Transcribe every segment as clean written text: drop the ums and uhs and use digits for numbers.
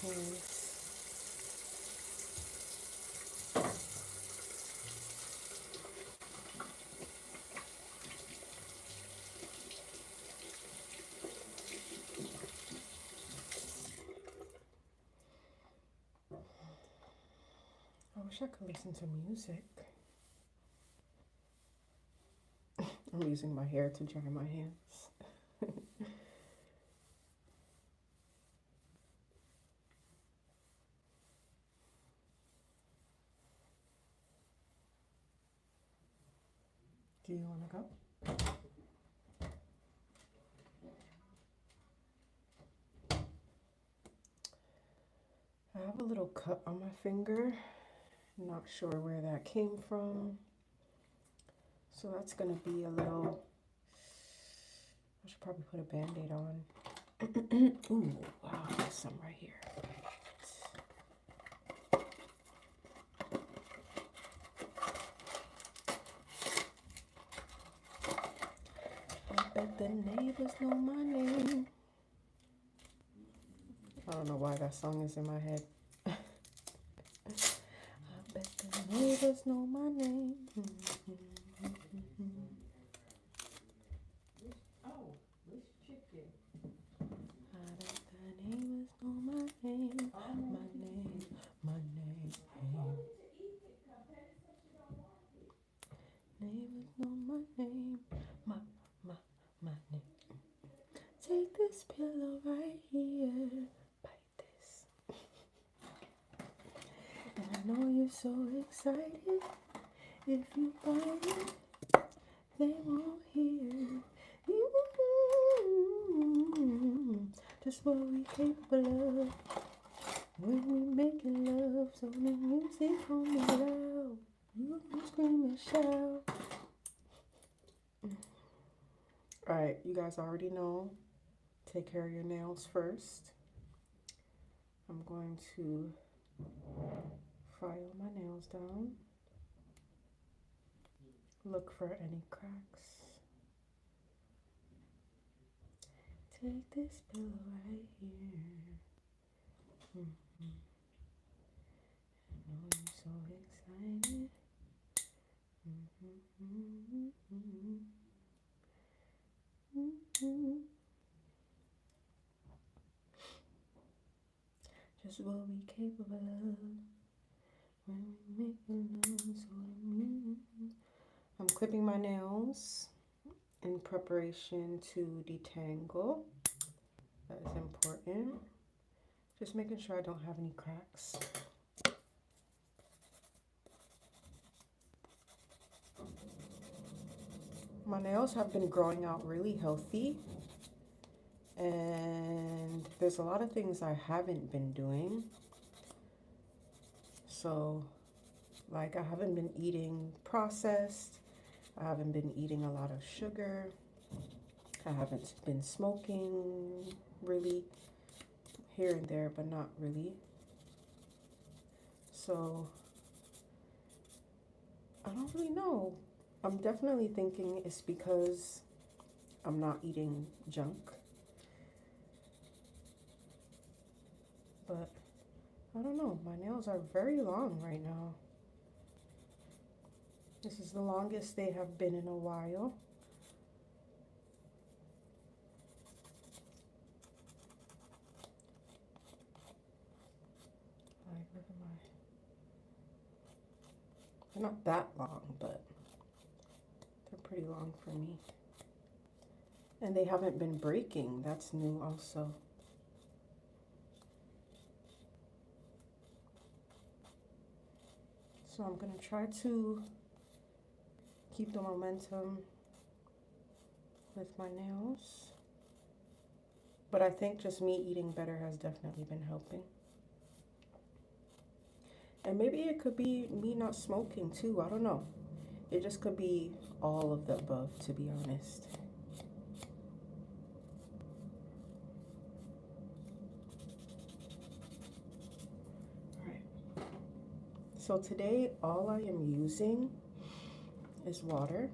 hands. I wish I could listen to music. I'm using my hair to dry my hands. Do you want to go? I have a little cut on my finger. Not sure where that came from. So that's going to be a little, I should probably put a band-aid on. Ooh, wow, there's some right here. I bet the neighbors know my name. I don't know why that song is in my head. I bet the neighbors know my name. Oh, this chicken. I bet the neighbors know my name. My name, my name. Neighbors know my name. My name. Take this pillow right here. Bite this. And I know you're so excited. If you bite it, they won't hear. Just what we capable of when we making love. So the music on me loud. You can scream and shout. Alright, you guys already know. Take care of your nails first. I'm going to file my nails down. Look for any cracks. Take this pillow right here. I know you're so excited. Just what we capable of when we make love. So I'm clipping my nails in preparation to detangle. That is important. Just making sure I don't have any cracks. My nails have been growing out really healthy, and there's a lot of things I haven't been doing. So, like, I haven't been eating processed. I haven't been eating a lot of sugar. I haven't been smoking really, here and there, but not really. So, I don't really know. I'm definitely thinking it's because I'm not eating junk. But I don't know. My nails are very long right now. This is the longest they have been in a while. Like, look at my... They're not that long, but they're pretty long for me. And they haven't been breaking. That's new also. So I'm going to try to keep the momentum with my nails. But I think just me eating better has definitely been helping. And maybe it could be me not smoking too. I don't know. It just could be all of the above, to be honest. Alright. So today, all I am using is water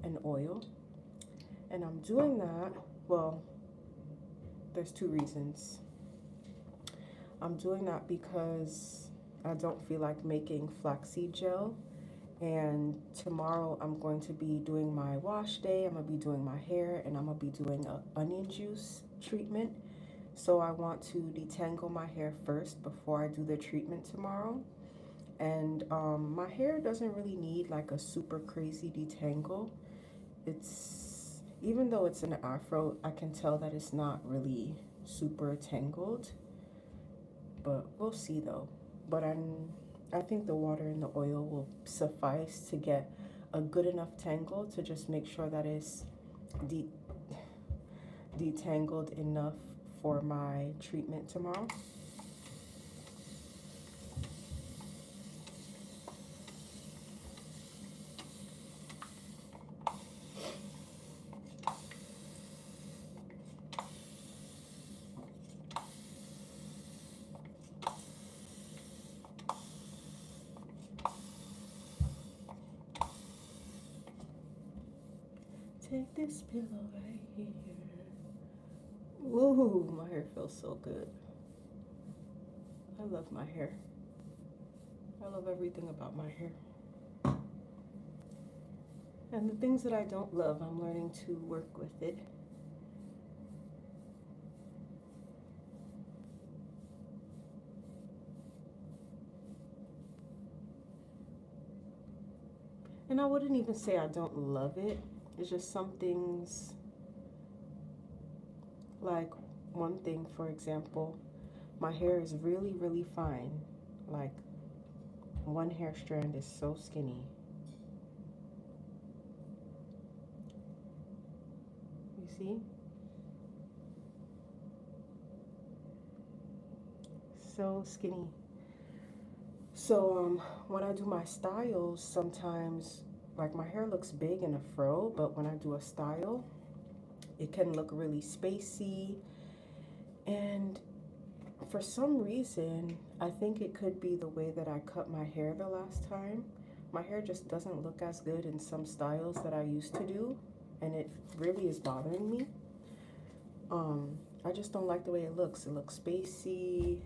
and oil. And I'm doing that, well, there's two reasons. I'm doing that because I don't feel like making flaxseed gel. And tomorrow I'm going to be doing my wash day. I'm going to be doing my hair, and I'm going to be doing a onion juice treatment. So I want to detangle my hair first before I do the treatment tomorrow. And my hair doesn't really need like a super crazy detangle. It's, even though it's an afro, I can tell that it's not really super tangled, but we'll see though. But I think the water and the oil will suffice to get a good enough tangle to just make sure that it's de detangled enough for my treatment tomorrow. Take this pillow right here. Woohoo, my hair feels so good. I love my hair. I love everything about my hair. And the things that I don't love, I'm learning to work with it. And I wouldn't even say I don't love it. It's just some things, like one thing, for example, my hair is really, really fine. Like one hair strand is so skinny. You see? So skinny. So when I do my styles, sometimes like my hair looks big in a fro, but when I do a style, it can look really spacey. And for some reason, I think it could be the way that I cut my hair the last time. My hair just doesn't look as good in some styles that I used to do, and it really is bothering me. I just don't like the way it looks. It looks spacey.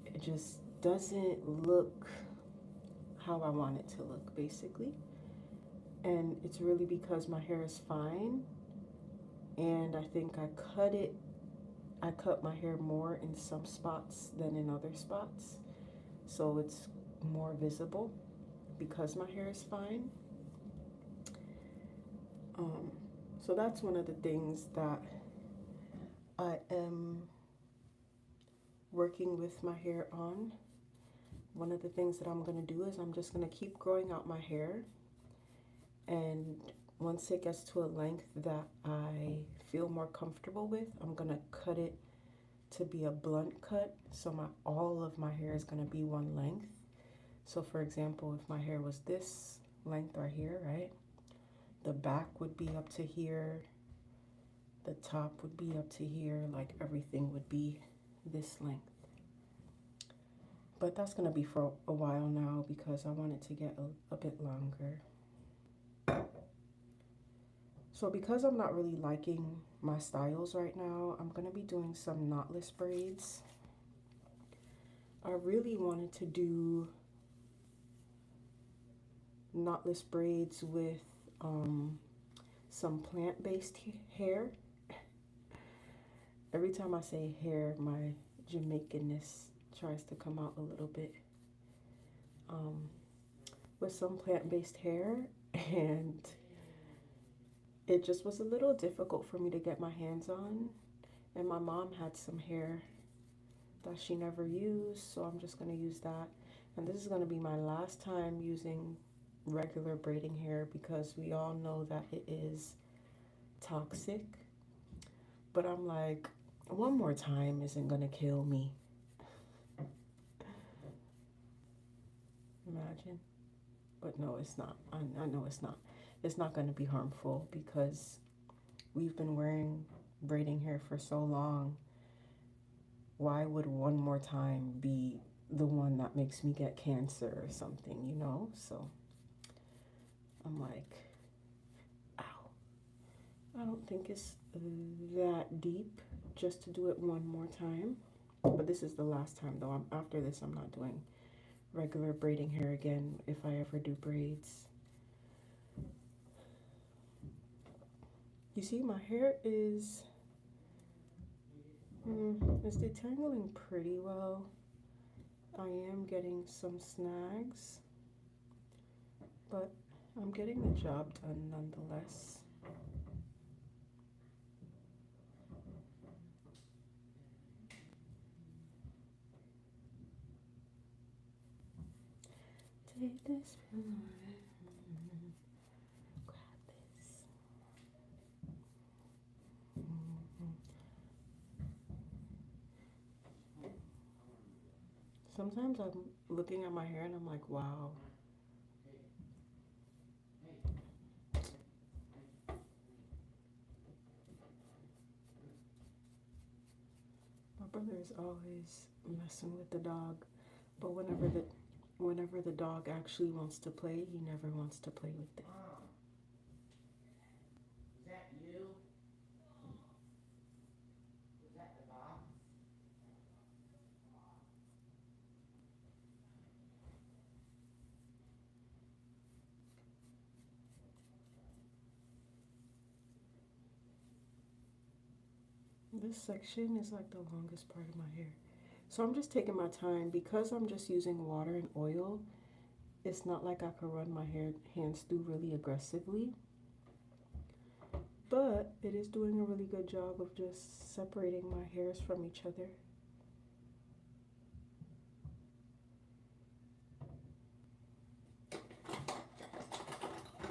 It just doesn't look how I want it to look, basically. And it's really because my hair is fine, and I think I cut my hair more in some spots than in other spots, so it's more visible because my hair is fine. So that's one of the things that I am working with my hair on. One of the things that I'm going to do is I'm just going to keep growing out my hair, and once it gets to a length that I feel more comfortable with, I'm going to cut it to be a blunt cut, so all of my hair is going to be one length. So for example, if my hair was this length right here, right, the back would be up to here, the top would be up to here, like everything would be this length. But that's going to be for a while now because I want it to get a bit longer. So because I'm not really liking my styles right now, I'm going to be doing some knotless braids. I really wanted to do knotless braids with some plant-based hair. Every time I say hair, my Jamaicanness tries to come out a little bit. With some plant-based hair, and it just was a little difficult for me to get my hands on. And my mom had some hair that she never used, so I'm just going to use that. And this is going to be my last time using regular braiding hair because we all know that it is toxic. But I'm like, one more time isn't going to kill me. Imagine. But no, it's not. I know it's not. It's not going to be harmful because we've been wearing braiding hair for so long. Why would one more time be the one that makes me get cancer or something, you know? So I'm like, ow. I don't think it's that deep just to do it one more time. But this is the last time though. After this, I'm not doing regular braiding hair again if I ever do braids. You see, my hair is detangling pretty well. I am getting some snags, but I'm getting the job done nonetheless. Take this pillow, grab this. Sometimes I'm looking at my hair and I'm like, wow. My brother is always messing with the dog, but whenever the dog actually wants to play, he never wants to play with it. Is that you? Is that the box? This section is like the longest part of my hair. So I'm just taking my time because I'm just using water and oil. It's not like I could run my hands through really aggressively, but it is doing a really good job of just separating my hairs from each other.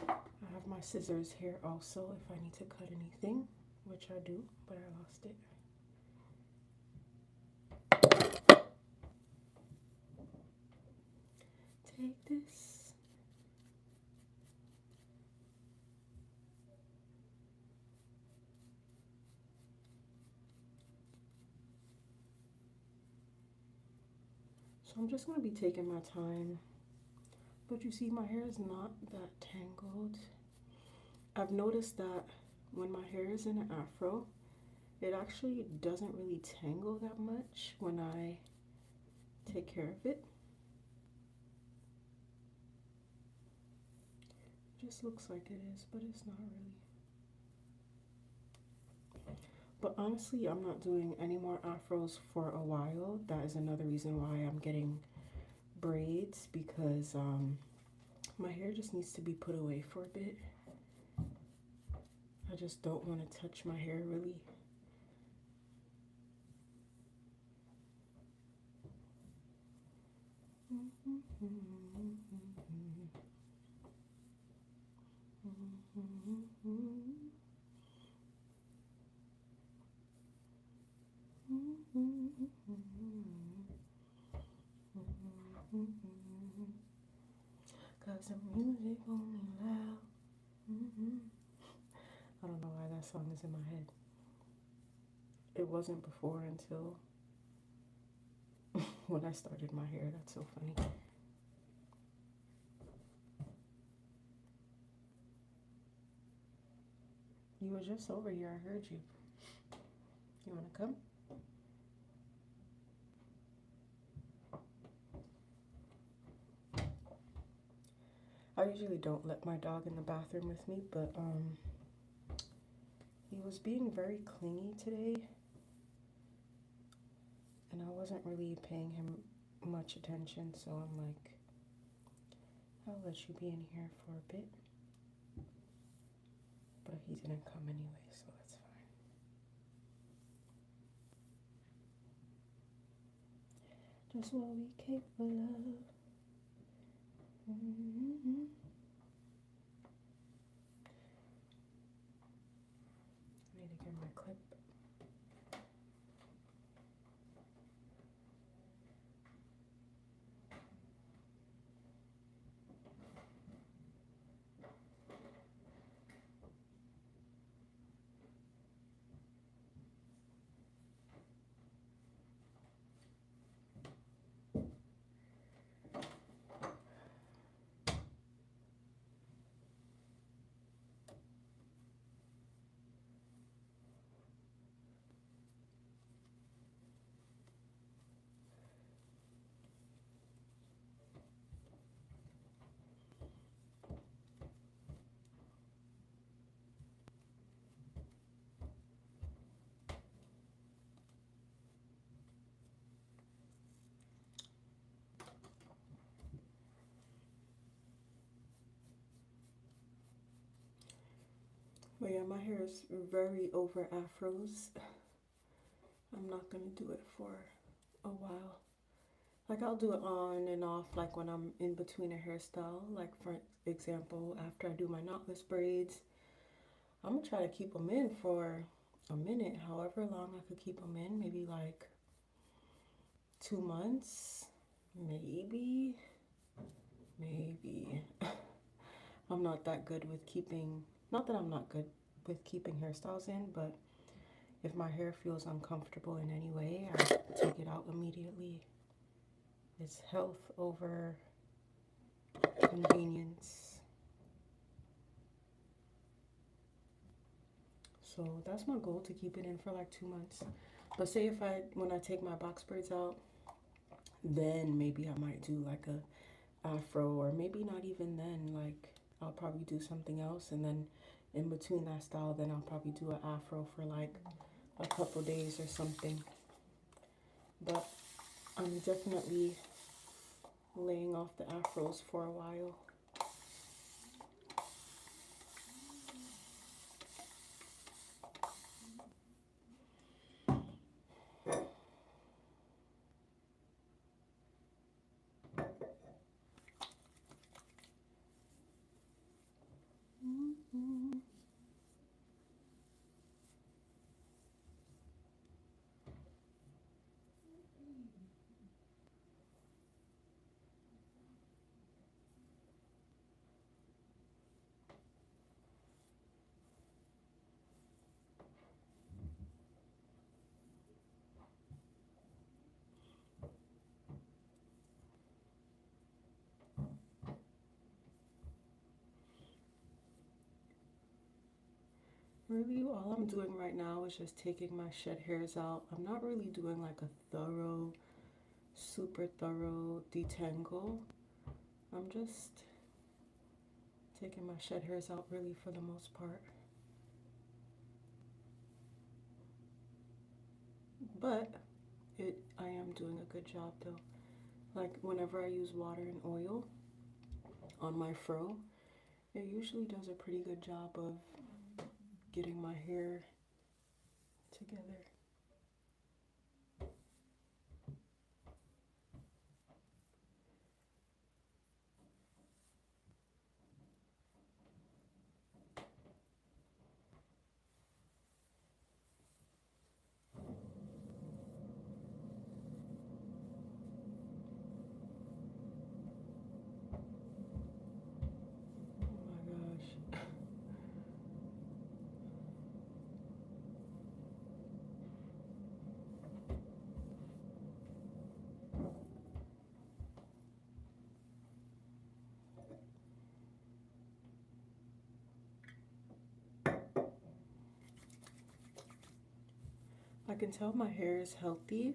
I have my scissors here also if I need to cut anything, which I do, but I lost it. Take this. So I'm just going to be taking my time. But you see, my hair is not that tangled. I've noticed that when my hair is in an afro, it actually doesn't really tangle that much when I take care of it. It just looks like it is, but it's not really. But honestly, I'm not doing any more afros for a while. That is another reason why I'm getting braids, because my hair just needs to be put away for a bit. I just don't want to touch my hair really. Cause the music only loud. I don't know why that song is in my head. It wasn't before until when I started my hair. That's so funny. You were just over here. I heard you. You want to come? I usually don't let my dog in the bathroom with me, but he was being very clingy today, and I wasn't really paying him much attention, so I'm like, I'll let you be in here for a bit. But he didn't come anyway, so that's fine. Just what we capable of. I need to get my clip. But yeah, my hair is very over afros. I'm not gonna do it for a while. Like I'll do it on and off, like when I'm in between a hairstyle. Like for example, after I do my knotless braids, I'm gonna try to keep them in for a minute, however long I could keep them in, maybe like 2 months, maybe, maybe. I'm not that good with keeping, not that I'm not good with keeping hairstyles in, but if my hair feels uncomfortable in any way, I take it out immediately. It's health over convenience. So that's my goal, to keep it in for like 2 months. But say if when I take my box braids out, then maybe I might do like a afro, or maybe not even then. Like I'll probably do something else, and then in between that style, then I'll probably do an afro for like a couple days or something. But I'm definitely laying off the afros for a while. Really, all I'm doing right now is just taking my shed hairs out. I'm not really doing like a thorough, super thorough detangle. I'm just taking my shed hairs out really for the most part. But I am doing a good job though. Like whenever I use water and oil on my fro, it usually does a pretty good job of getting my hair together. Oh my gosh. I can tell my hair is healthy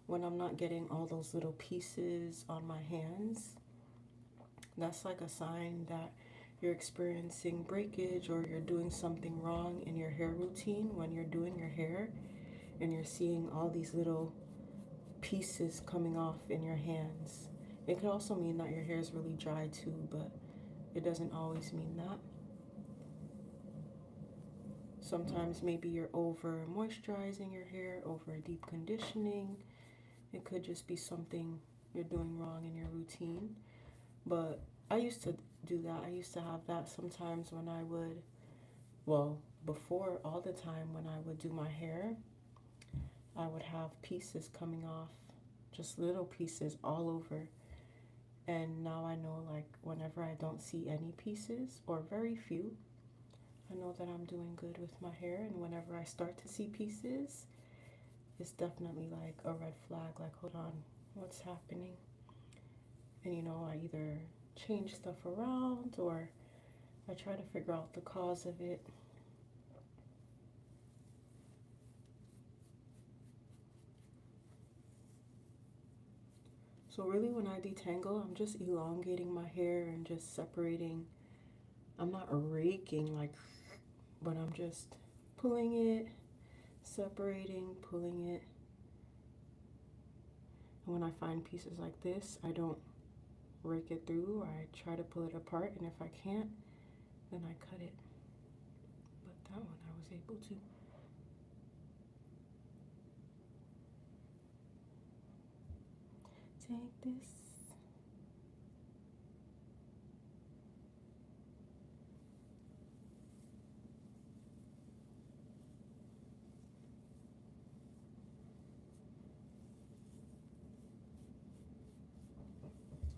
when I'm not getting all those little pieces on my hands. That's like a sign that you're experiencing breakage, or you're doing something wrong in your hair routine when you're doing your hair and you're seeing all these little pieces coming off in your hands. It could also mean that your hair is really dry too, but it doesn't always mean that. Sometimes maybe you're over moisturizing your hair, over deep conditioning. It could just be something you're doing wrong in your routine. But I used to do that. I used to have that sometimes when I would, well, before, all the time when I would do my hair, I would have pieces coming off, just little pieces all over. And now I know, like, whenever I don't see any pieces, or very few, I know that I'm doing good with my hair. And whenever I start to see pieces, it's definitely like a red flag, like, hold on, what's happening? And I either change stuff around, or I try to figure out the cause of it. So really when I detangle, I'm just elongating my hair and just separating. I'm not raking like, but I'm just pulling it, separating, pulling it. And when I find pieces like this, I don't rake it through. I try to pull it apart, and if I can't, then I cut it. But that one I was able to. Take this.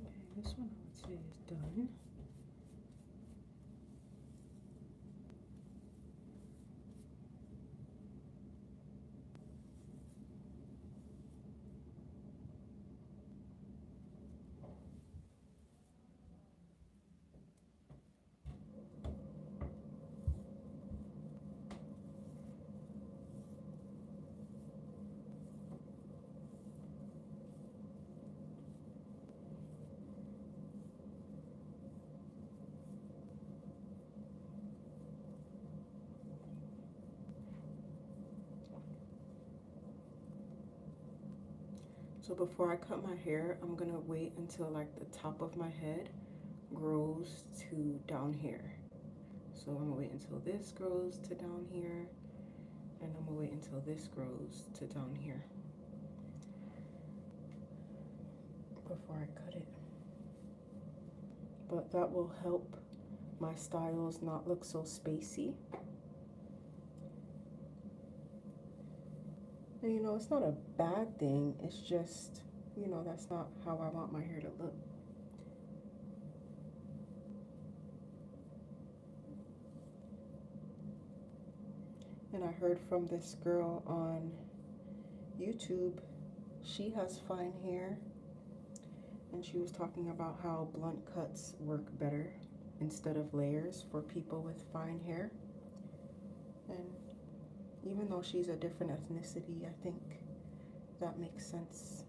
Okay, this one I would say is done. So before I cut my hair, I'm gonna wait until like the top of my head grows to down here. So I'm gonna wait until this grows to down here, and I'm gonna wait until this grows to down here before I cut it. But that will help my styles not look so spacey. And you know, it's not a bad thing, it's just, you know, that's not how I want my hair to look. And I heard from this girl on YouTube, she has fine hair, and she was talking about how blunt cuts work better instead of layers for people with fine hair. And even though she's a different ethnicity, I think that makes sense.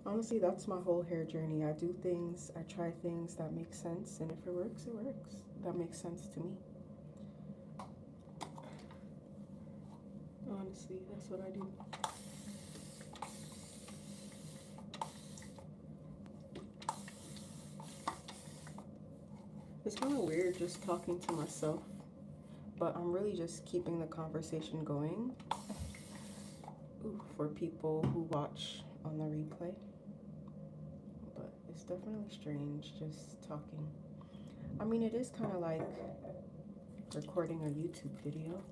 Honestly, that's my whole hair journey. I do things, I try things that make sense, and if it works, it works. That makes sense to me. Honestly, that's what I do. It's kind of weird just talking to myself, but I'm really just keeping the conversation going for people who watch on the replay. But it's definitely strange just talking. I mean, it is kind of like recording a YouTube video.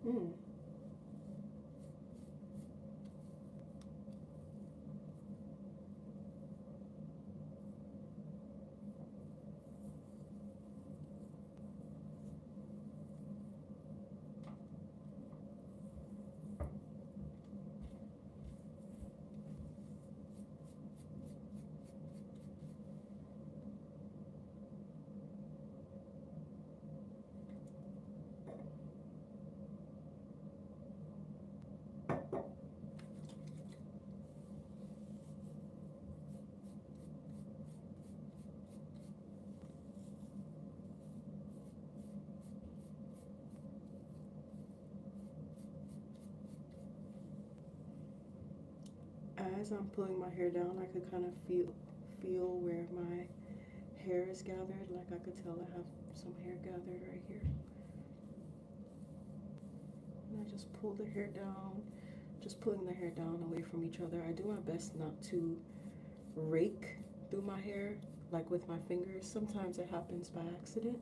Hmm. As I'm pulling my hair down, I could kind of feel where my hair is gathered. Like I could tell I have some hair gathered right here. And I just pull the hair down, just pulling the hair down away from each other. I do my best not to rake through my hair like with my fingers. Sometimes it happens by accident.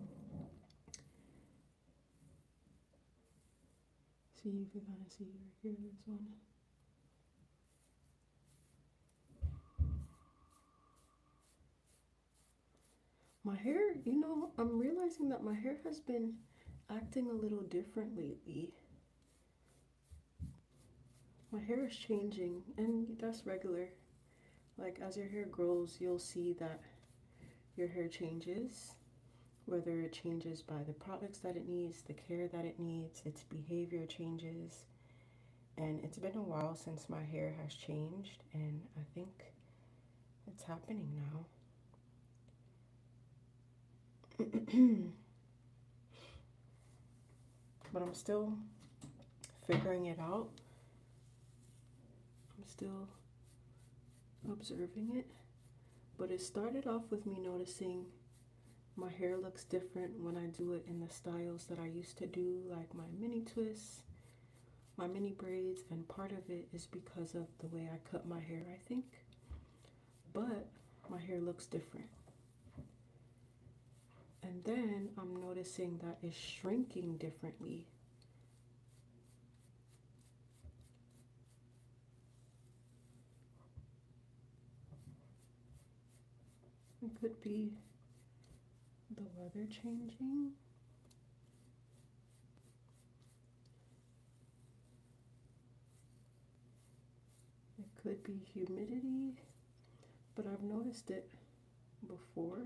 See, you can kind of see right here, this one. My hair, you know, I'm realizing that my hair has been acting a little different lately. My hair is changing, and that's regular. Like, as your hair grows, you'll see that your hair changes, whether it changes by the products that it needs, the care that it needs, its behavior changes. And it's been a while since my hair has changed, and I think it's happening now. But I'm still figuring it out. I'm still observing it. But it started off with me noticing my hair looks different when I do it in the styles that I used to do, like my mini twists, my mini braids, and part of it is because of the way I cut my hair, I think. But my hair looks different. And then I'm noticing that it's shrinking differently. It could be the weather changing. It could be humidity, but I've noticed it before.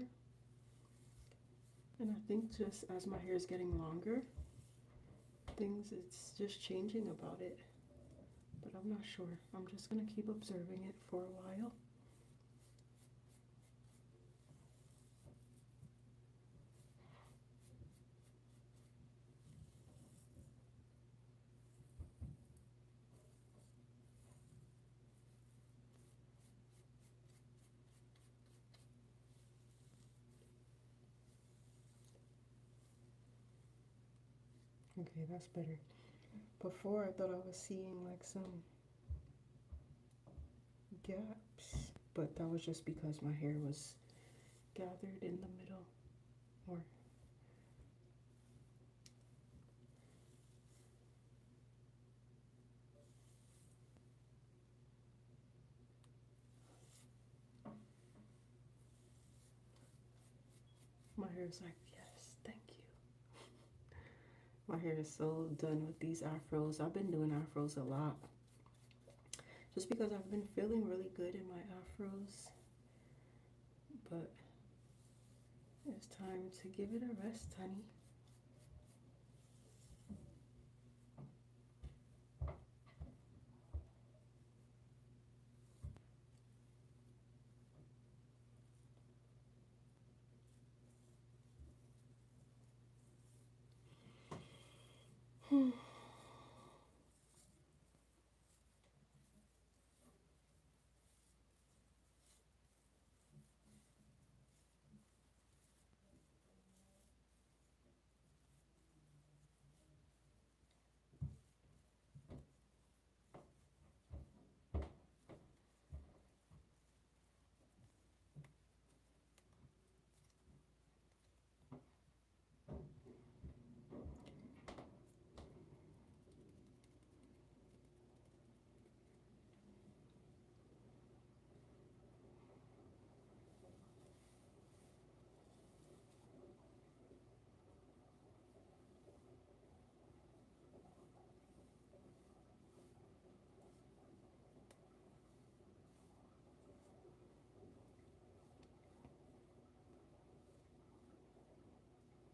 And I think just as my hair is getting longer, it's just changing about it. But I'm not sure. I'm just gonna keep observing it for a while. Okay, that's better. Before I thought I was seeing like some gaps, but that was just because my hair was gathered in the middle, or my hair is like, yes, thank you. My hair is so done with these afros. I've been doing afros a lot just because I've been feeling really good in my afros, but it's time to give it a rest, honey.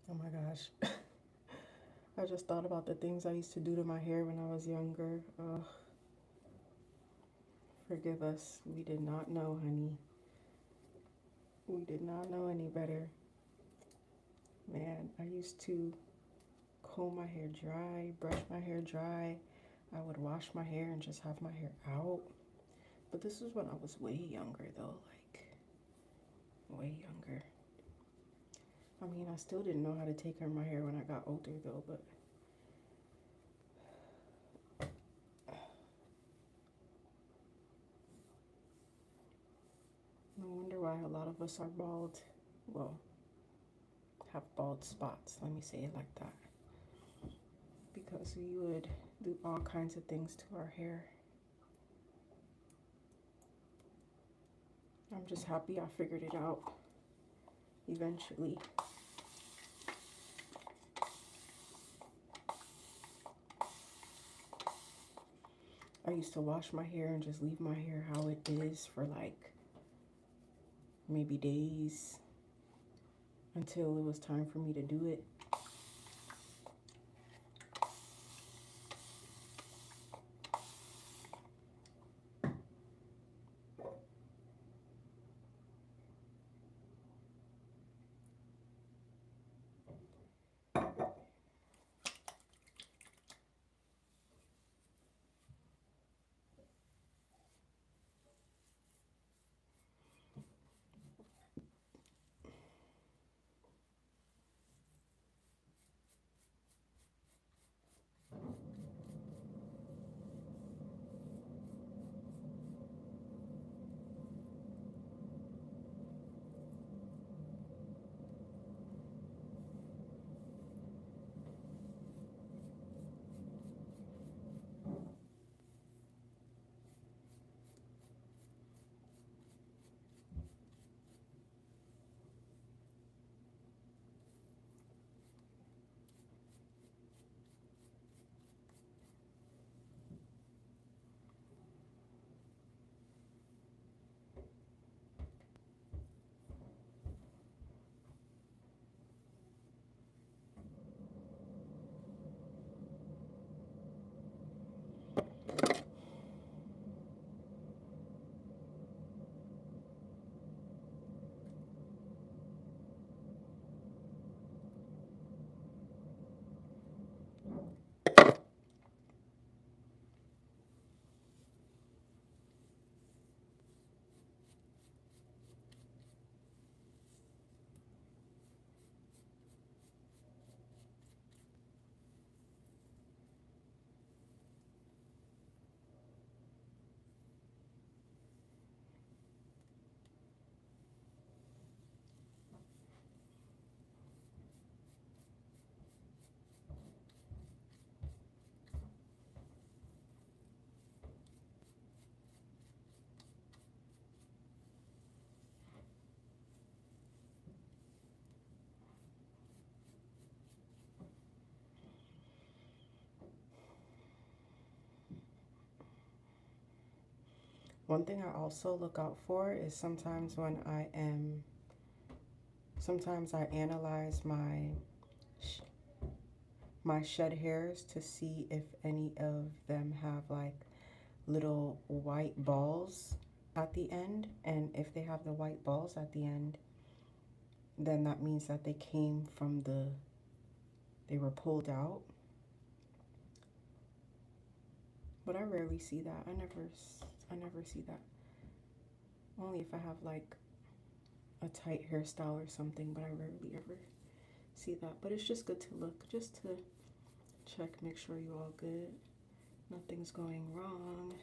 Oh my gosh. I just thought about the things I used to do to my hair when I was younger. Forgive us. We did not know, honey. We did not know any better. Man, I used to comb my hair dry, brush my hair dry. I would wash my hair and just have my hair out. But this was when I was way younger, though. Like, way younger. I mean, I still didn't know how to take care of my hair when I got older, though, but no wonder why a lot of us are bald. Well, have bald spots. Let me say it like that. Because we would do all kinds of things to our hair. I'm just happy I figured it out eventually. I used to wash my hair and just leave my hair how it is for like maybe days until it was time for me to do it. One thing I also look out for is sometimes I analyze my shed hairs to see if any of them have like little white balls at the end. And if they have the white balls at the end, then that means that they were pulled out. But I rarely see that. I never see that. Only if I have like a tight hairstyle or something, but I rarely ever see that. But it's just good to look, just to check, make sure you're all good. Nothing's going wrong.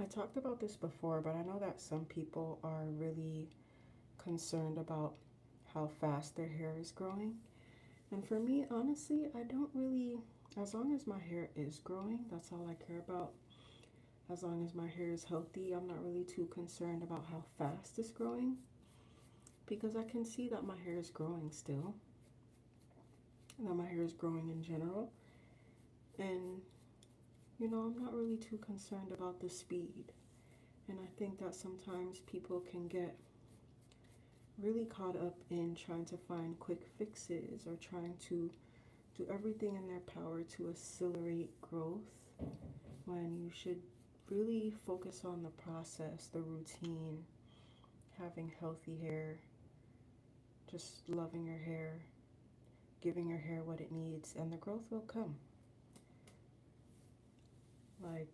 I talked about this before, but I know that some people are really concerned about how fast their hair is growing. And for me, honestly, I don't really, as long as my hair is growing, that's all I care about. As long as my hair is healthy, I'm not really too concerned about how fast it's growing because I can see that my hair is growing still, and that my hair is growing in general. And, I'm not really too concerned about the speed. And I think that sometimes people can get really caught up in trying to find quick fixes or trying to do everything in their power to accelerate growth when you should really focus on the process, the routine, having healthy hair, just loving your hair, giving your hair what it needs, and the growth will come. Like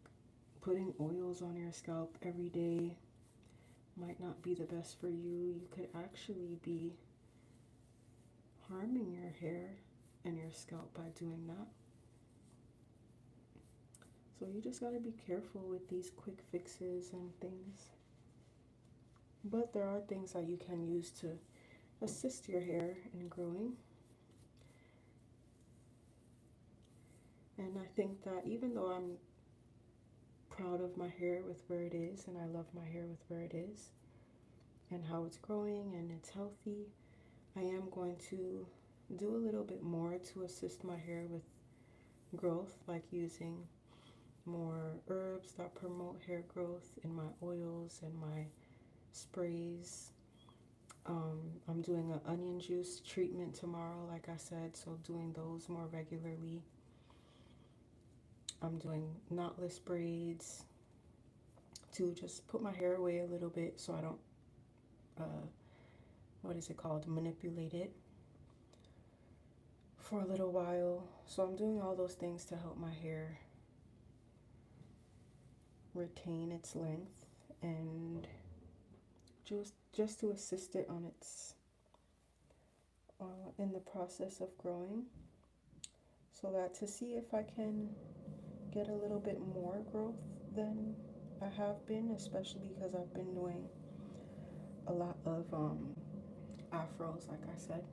putting oils on your scalp every day might not be the best for you. You could actually be harming your hair and your scalp by doing that. So you just got to be careful with these quick fixes and things. But there are things that you can use to assist your hair in growing. And I think that even though I'm proud of my hair with where it is, and I love my hair with where it is, and how it's growing and it's healthy, I am going to do a little bit more to assist my hair with growth, like using more herbs that promote hair growth in my oils and my sprays. I'm doing an onion juice treatment tomorrow, like I said, so doing those more regularly. I'm doing knotless braids to just put my hair away a little bit so I don't, manipulate it for a little while. So I'm doing all those things to help my hair retain its length and just to assist it on its in the process of growing, so that to see if I can get a little bit more growth than I have been, especially because I've been doing a lot of afros, like I said.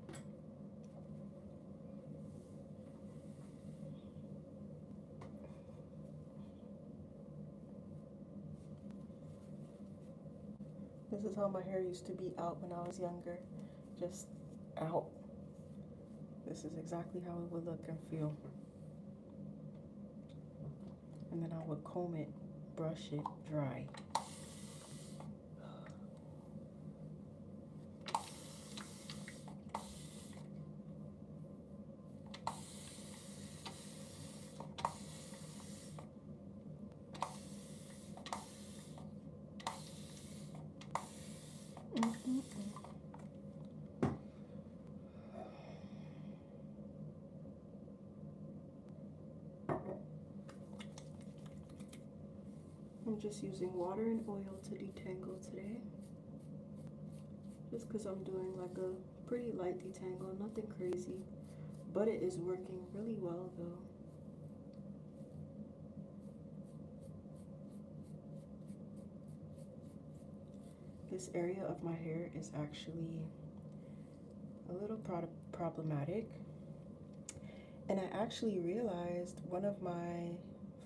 This is how my hair used to be out when I was younger, just out. This is exactly how it would look and feel. And then I would comb it, brush it dry. I'm just using water and oil to detangle today. Just because I'm doing like a pretty light detangle, nothing crazy. But it is working really well though. This area of my hair is actually a little problematic. And I actually realized one of my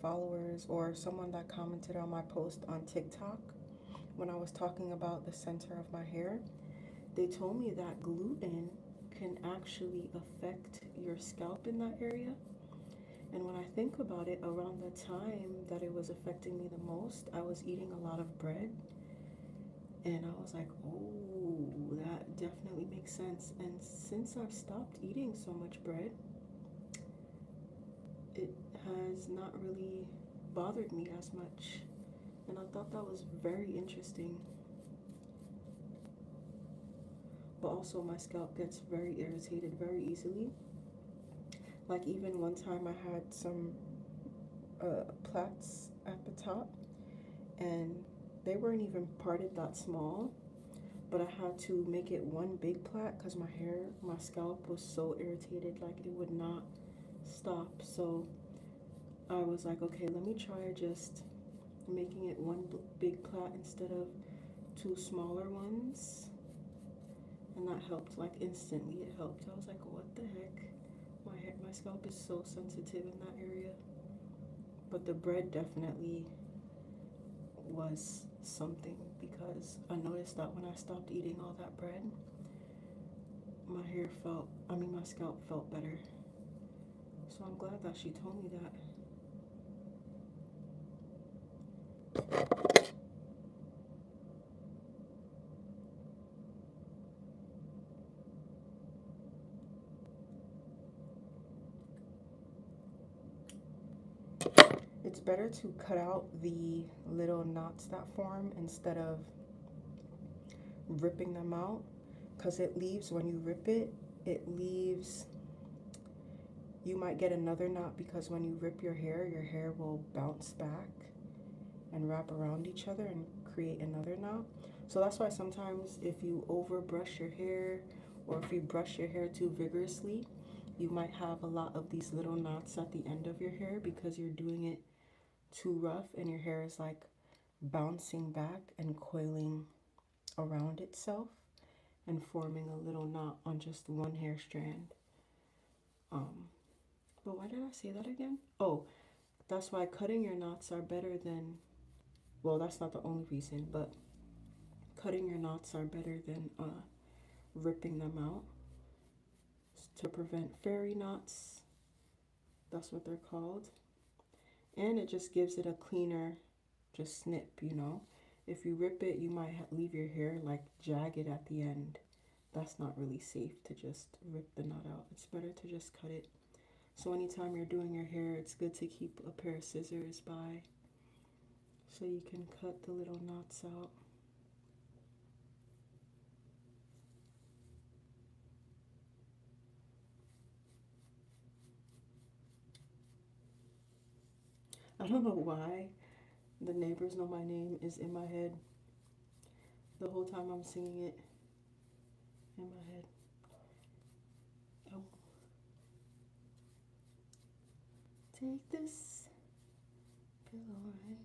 followers or someone that commented on my post on TikTok when I was talking about the center of my hair, they told me that gluten can actually affect your scalp in that area. And when I think about it, around the time that it was affecting me the most, I was eating a lot of bread. And I was like, oh, that definitely makes sense. And since I've stopped eating so much bread, it has not really bothered me as much. And I thought that was very interesting. But also, my scalp gets very irritated very easily. Like, even one time I had some plaits at the top, and they weren't even parted that small, but I had to make it one big plait because my scalp was so irritated, like it would not stop. So I was like, okay, let me try just making it one big plait instead of two smaller ones. And that helped, like instantly it helped. I was like, what the heck? My scalp is so sensitive in that area. But the bread definitely was something because I noticed that when I stopped eating all that bread, my scalp felt better. So I'm glad that she told me that. It's better to cut out the little knots that form instead of ripping them out because it leaves, when you rip it, it leaves, you might get another knot because when you rip your hair will bounce back and wrap around each other and create another knot. So that's why sometimes if you over brush your hair or if you brush your hair too vigorously, you might have a lot of these little knots at the end of your hair because you're doing it too rough and your hair is like bouncing back and coiling around itself and forming a little knot on just one hair strand. But why did I say that again? Oh, that's why cutting your knots are better than, well, that's not the only reason, but cutting your knots are better than ripping them out to prevent fairy knots. That's what they're called. And it just gives it a cleaner, just snip. If you rip it, you might leave your hair like jagged at the end. That's not really safe to just rip the knot out. It's better to just cut it. So anytime you're doing your hair, it's good to keep a pair of scissors by so you can cut the little knots out. I don't know why the neighbors know my name is in my head the whole time I'm singing it in my head. Oh, take this pillow right.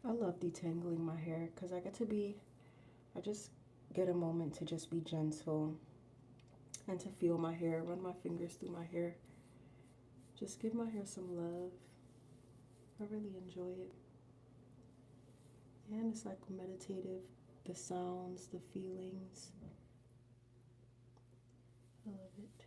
I love detangling my hair because I just get a moment to just be gentle and to feel my hair, run my fingers through my hair. Just give my hair some love. I really enjoy it. And it's like meditative. The sounds, the feelings. I love it.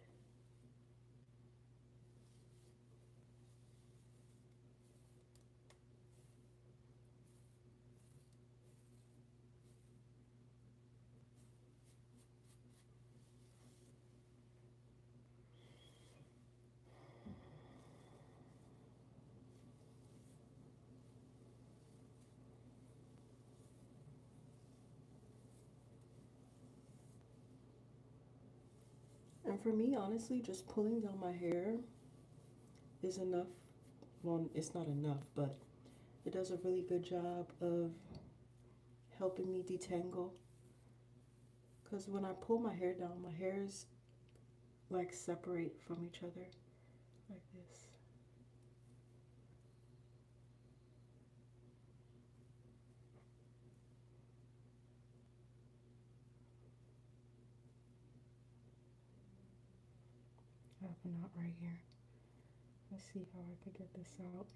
And for me, honestly, just pulling down my hair is enough. Well, it's not enough, but it does a really good job of helping me detangle. Because when I pull my hair down, my hairs like separate from each other like this. I have a knot right here. Let's see how I could get this out.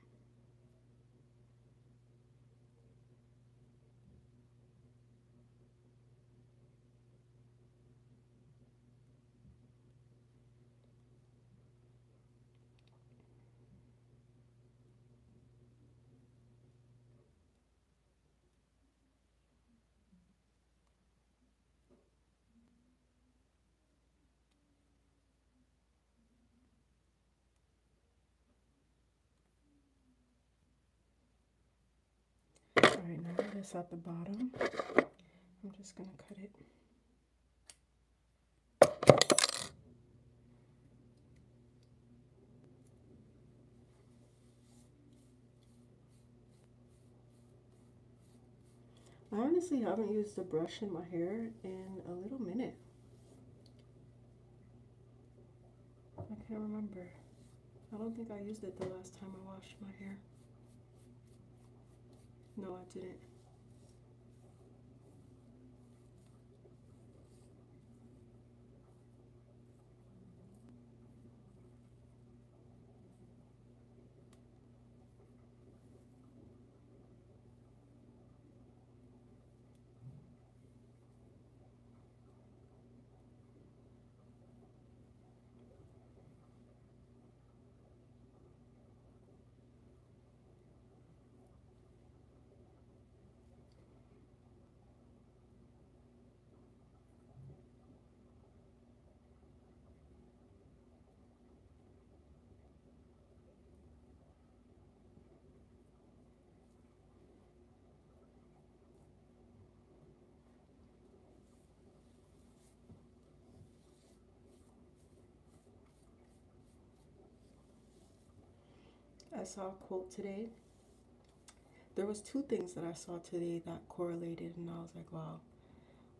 Alright, now this at the bottom. I'm just gonna cut it. I honestly haven't used a brush in my hair in a little minute. I can't remember. I don't think I used it the last time I washed my hair. No, I didn't. I saw a quote today. There was two things that I saw today that correlated, and I was like, wow.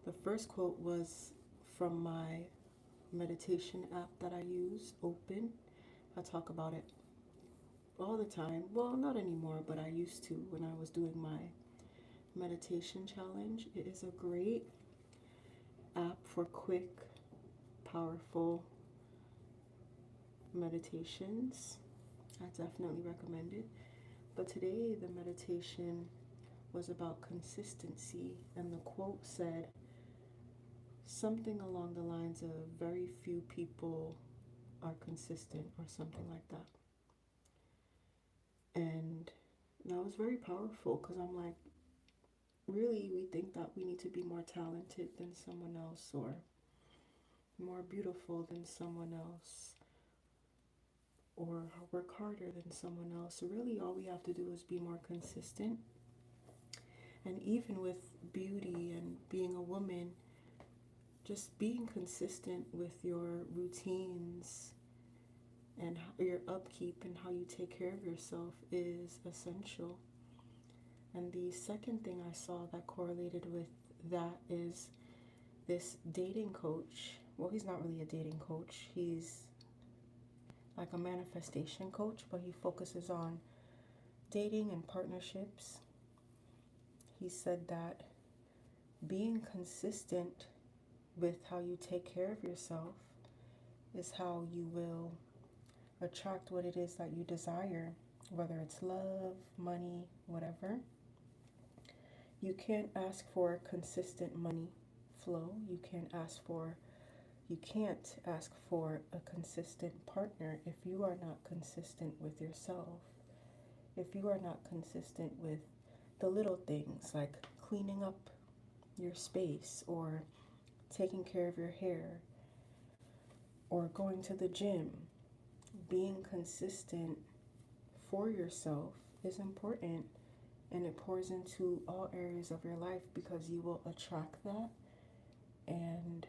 The first quote was from my meditation app that I use, Open. I talk about it all the time. Well, not anymore, but I used to when I was doing my meditation challenge. It is a great app for quick, powerful meditations. I definitely recommend it. But today, the meditation was about consistency, and the quote said something along the lines of very few people are consistent, or something like that. And that was very powerful because I'm like, really, we think that we need to be more talented than someone else or more beautiful than someone else or work harder than someone else. So really, all we have to do is be more consistent. And even with beauty and being a woman, just being consistent with your routines and your upkeep and how you take care of yourself is essential. And the second thing I saw that correlated with that is this dating coach. Well, he's not really a dating coach, he's like a manifestation coach, but he focuses on dating and partnerships. He said that being consistent with how you take care of yourself is how you will attract what it is that you desire, whether it's love, money, whatever. You can't ask for consistent money flow. You can't ask for a consistent partner if you are not consistent with yourself. If you are not consistent with the little things like cleaning up your space or taking care of your hair or going to the gym, being consistent for yourself is important, and it pours into all areas of your life because you will attract that. And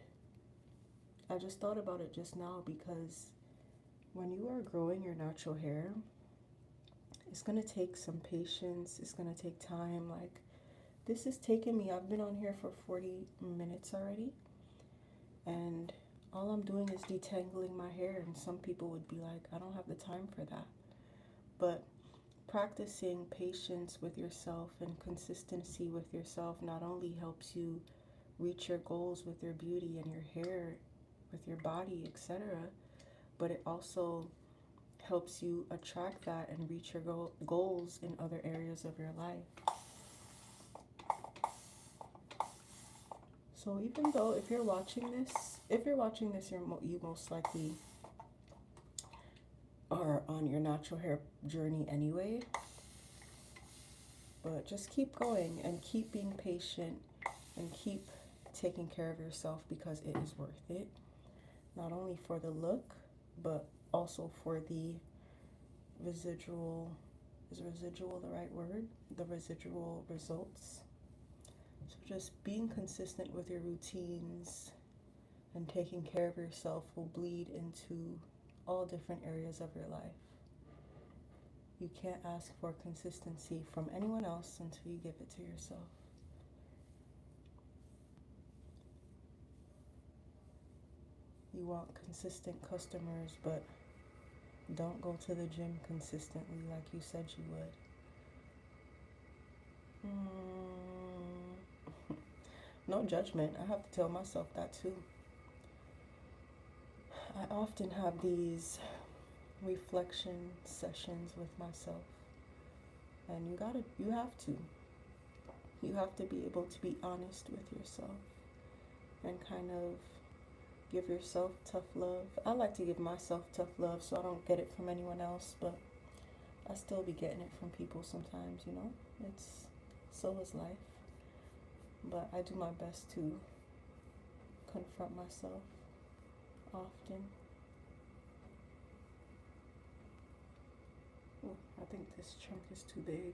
I just thought about it just now because when you are growing your natural hair, it's going to take some patience, it's going to take time. Like, this is taking me, I've been on here for 40 minutes already, and all I'm doing is detangling my hair, and some people would be like, I don't have the time for that. But practicing patience with yourself and consistency with yourself not only helps you reach your goals with your beauty and your hair, with your body, etc., but it also helps you attract that and reach your goals in other areas of your life. So even though if you're watching this, you most likely are on your natural hair journey anyway. But just keep going and keep being patient and keep taking care of yourself because it is worth it. Not only for the look, but also for the residual, is residual the right word? The residual results. So just being consistent with your routines and taking care of yourself will bleed into all different areas of your life. You can't ask for consistency from anyone else until you give it to yourself. You want consistent customers, but don't go to the gym consistently like you said you would. No judgment. I have to tell myself that too. I often have these reflection sessions with myself, and you have to be able to be honest with yourself and kind of give yourself tough love. I like to give myself tough love so I don't get it from anyone else, but I still be getting it from people sometimes, you know? So is life. But I do my best to confront myself often. Oh, I think this chunk is too big.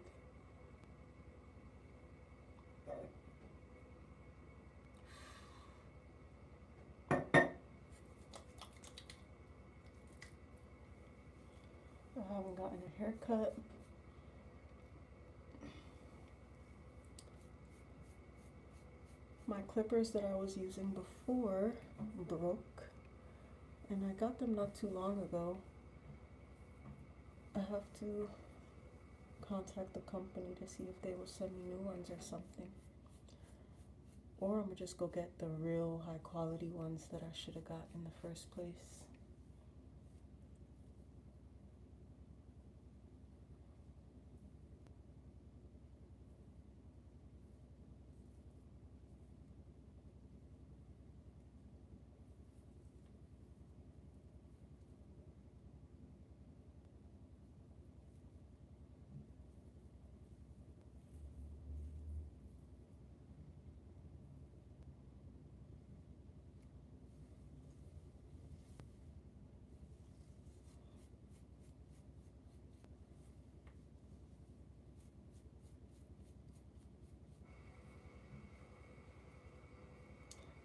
I haven't gotten a haircut. My clippers that I was using before broke, and I got them not too long ago. I have to contact the company to see if they will send me new ones or something. Or I'm gonna just go get the real high quality ones that I should have got in the first place.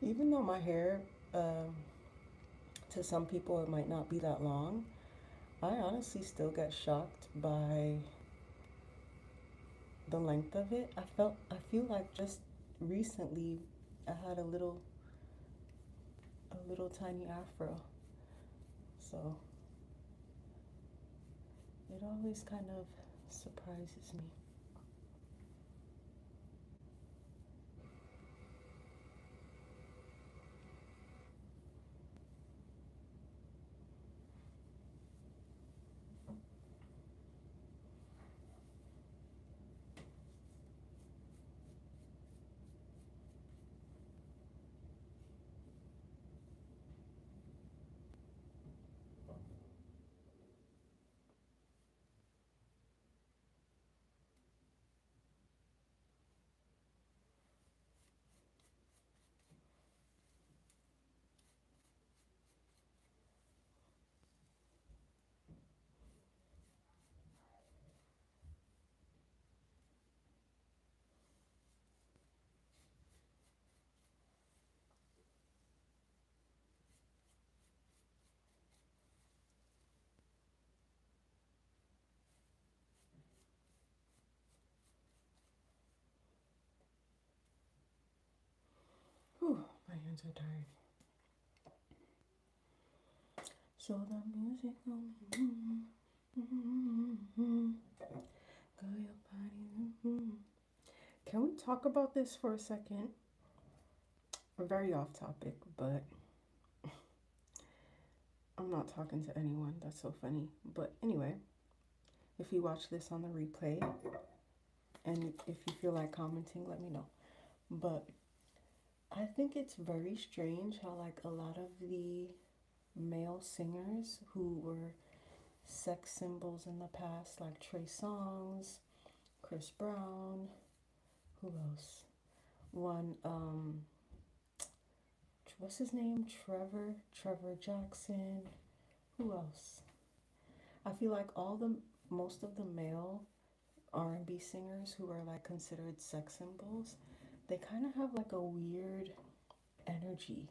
Even though my hair, to some people, it might not be that long, I honestly still get shocked by the length of it. I feel like just recently I had a little tiny afro. So it always kind of surprises me. hands are tired. So the music on go your body. Can we talk about this for a second? We're very off topic, but I'm not talking to anyone. That's so funny. But anyway, if you watch this on the replay and if you feel like commenting, let me know. But I think it's very strange how, like, a lot of the male singers who were sex symbols in the past, like Trey Songz, Chris Brown, who else? One, what's his name? Trevor Jackson. Who else? I feel like most of the male R&B singers who are like considered sex symbols, they kind of have like a weird energy.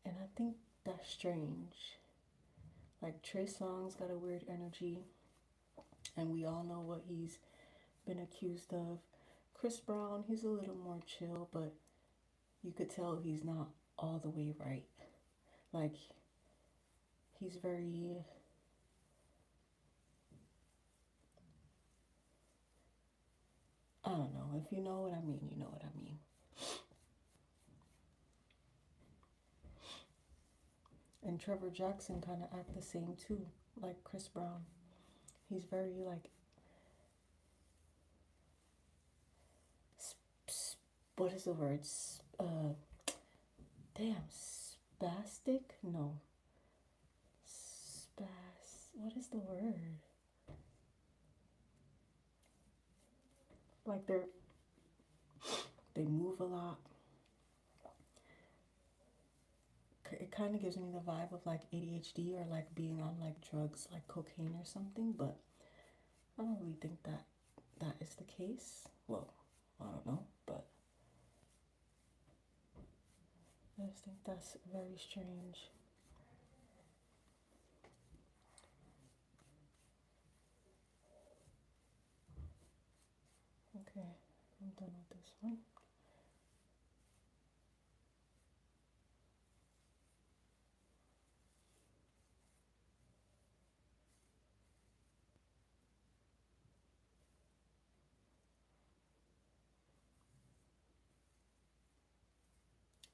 And I think that's strange. Like Trey Songz got a weird energy, and we all know what he's been accused of. Chris Brown, he's a little more chill, but you could tell he's not all the way right. Like, he's very, I don't know. If you know what I mean, you know what I mean. And Trevor Jackson kind of act the same too, like Chris Brown. He's very like, what is the word? Damn, spastic? No. What is the word? Like they move a lot. It kind of gives me the vibe of like ADHD or like being on like drugs like cocaine or something, but I don't really think that is the case. Well, I don't know, but I just think that's very strange. Okay, I'm done with this one.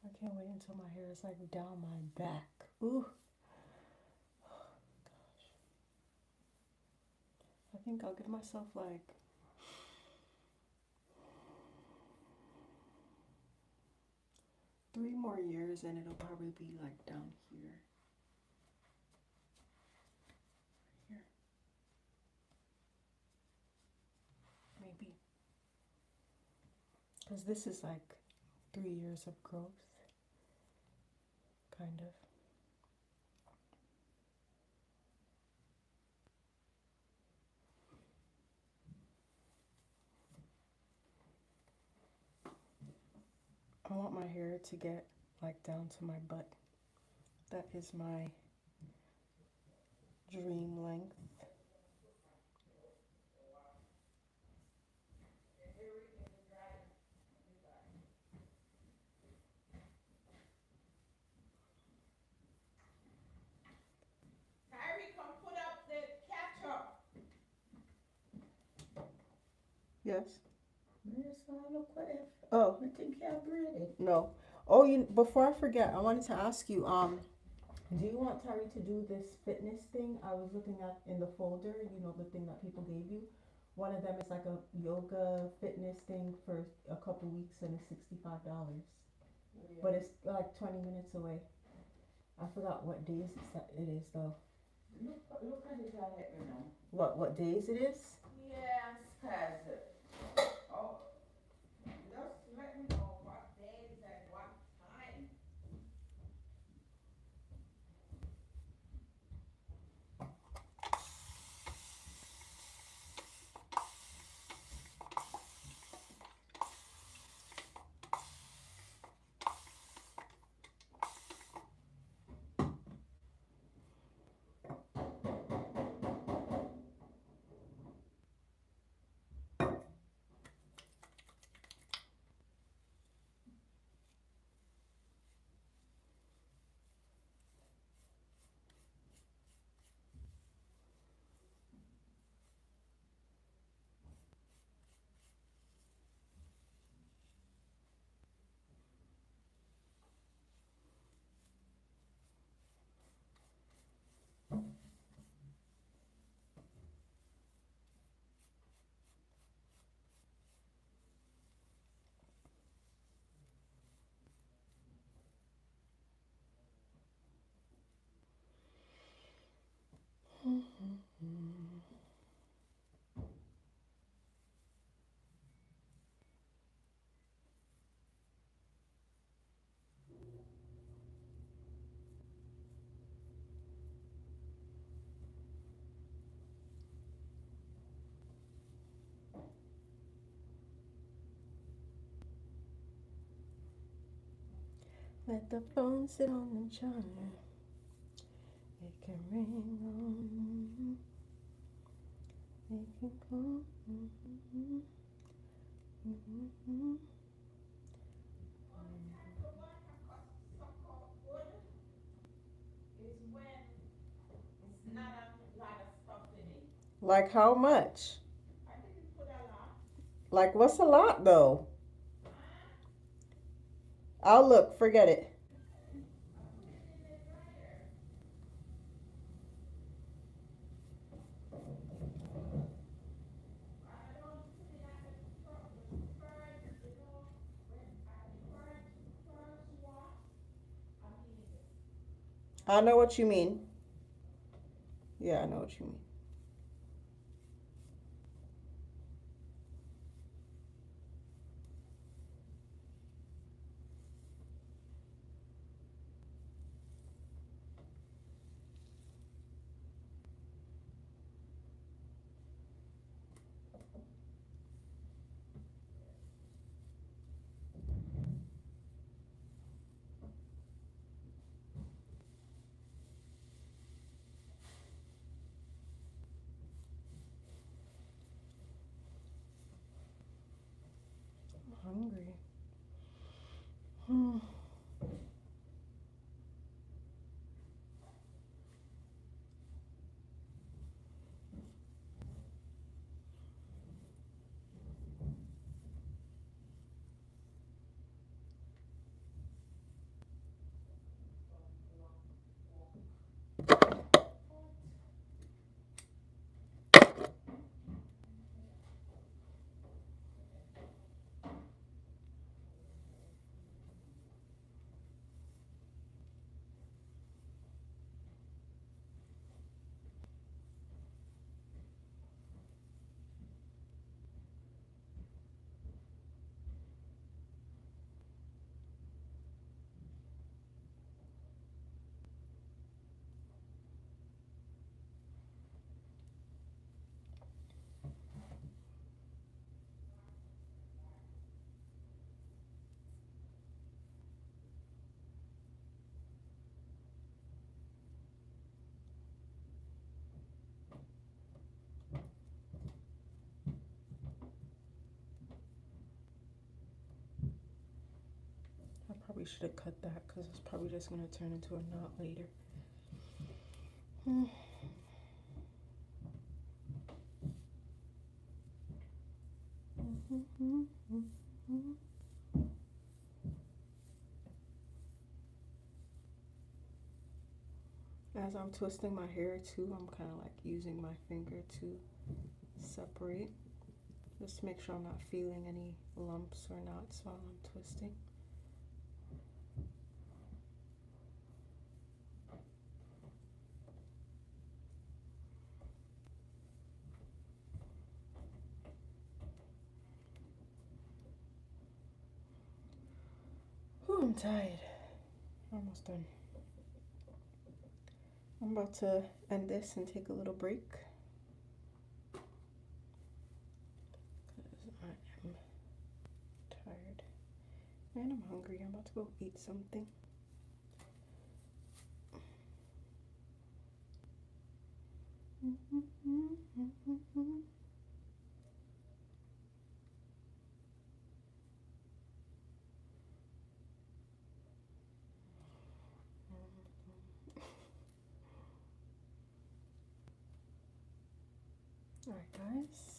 I can't wait until my hair is like down my back. Ooh. Gosh. I think I'll give myself like 3 more years and it'll probably be like down here. Here. Maybe. Because this is like 3 years of growth. Kind of. I want my hair to get like down to my butt. That is my dream length. Harry, come put up the ketchup. Yes. Yes, I look what if Oh, I think you're ready. no. Oh, before I forget, I wanted to ask you, do you want Tari to do this fitness thing I was looking at in the folder, the thing that people gave you? One of them is like a yoga fitness thing for a couple weeks and it's $65. But it's like 20 minutes away. I forgot what days it is though. Look at it and let me know. What days it is? Yes, cuz. Oh, just let me know what days and what time. Let the phone sit on the charger. It can ring on. It can call. Only time the water cost suck out good is when it's not a lot of stuff in it. Like how much? I didn't put a lot. Like what's a lot though? Huh? I'll look. Forget it. I put it in the dryer. I don't put it at the first, when at the first wash. I mean, I know what you mean. Yeah, I know what you mean. I'm hungry. I probably should have cut that because it's probably just going to turn into a knot later. As I'm twisting my hair too, I'm kind of like using my finger to separate. Just to make sure I'm not feeling any lumps or knots while I'm twisting. Whew, I'm tired. Almost done. I'm about to end this and take a little break. Because I am tired. And I'm hungry. I'm about to go eat something. Alright guys,